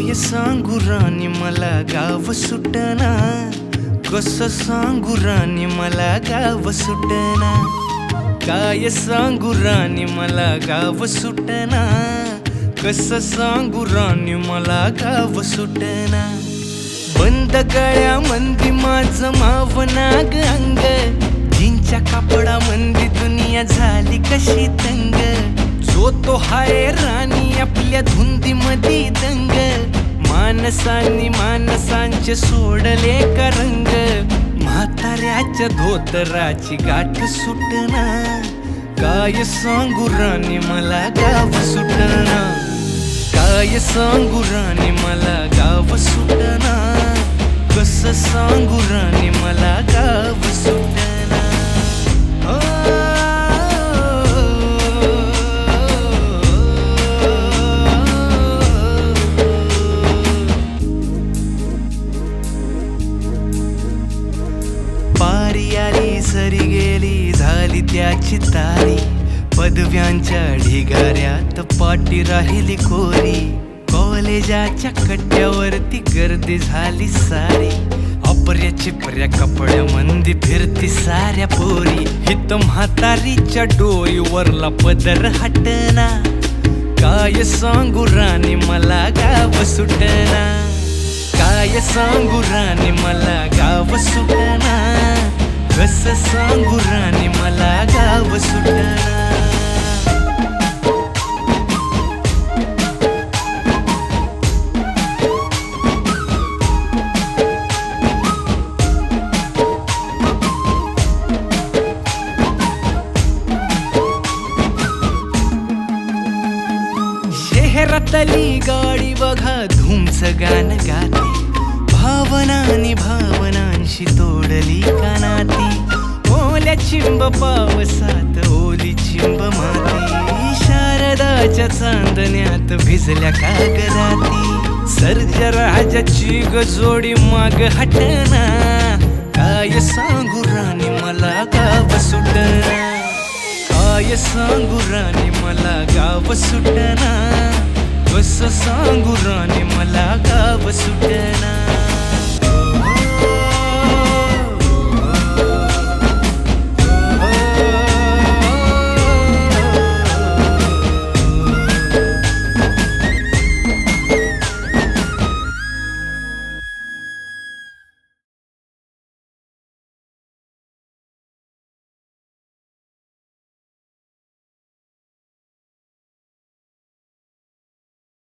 काय सांगू राणी मला गाव सुटना, कसं सांगू राणी मला गाव सुटना. काय सांगू राणी मला गाव सुटना, कसं सांगू राणी मला गाव सुटना. बंद गळ्यामंदी माझं मावनाग अंग, जीनच्या कापडामंदी दुनिया झाली कशी तंग. जो तो हाय राणी आपल्या धुंदीमधी दंग, माणसांनी माणसांचे सोडले का रंग. म्हाताऱ्याच्या धोतराची गाठ सुटना, काय सांगू राणी मला गाव सुटना. काय सांगू राणी मला गाव सुटना, कसं सांगू राणी मला गाव सुटना. पारी आली सरी गेली झाली त्याची तारी, पदव्यांच्या ढिगाऱ्यात पाठी राहिली कोरी. कॉलेजाच्या कट्ट्यावरती गर्दी झाली सारी, अपर्या चिपर्या कपड्यामंदी फिरती साऱ्या पोरी. हित म्हातारीच्या डोईवरला पदर हटना, काय सांगू राणी मला गाव सुटना. काय सांगू राणी मला गाव सुटना, कसं सांगू राणी मला गाव सुटना. शहरातली गाडी बघा धूमचं गाणं गाते, भावनांनी भावनांशी तोडली कानाती. ओल्या चिंब पावसात ओली चिंब माती, शारदाच्या चांदण्यात भिजल्या कागदाती. सर्जराजाची गजोडी माग हटना, काय सांगू राणी मला गाव सुटना. काय सांगू राणी मला गाव सुटना, कसं सांगू राणी मला गाव सुटना.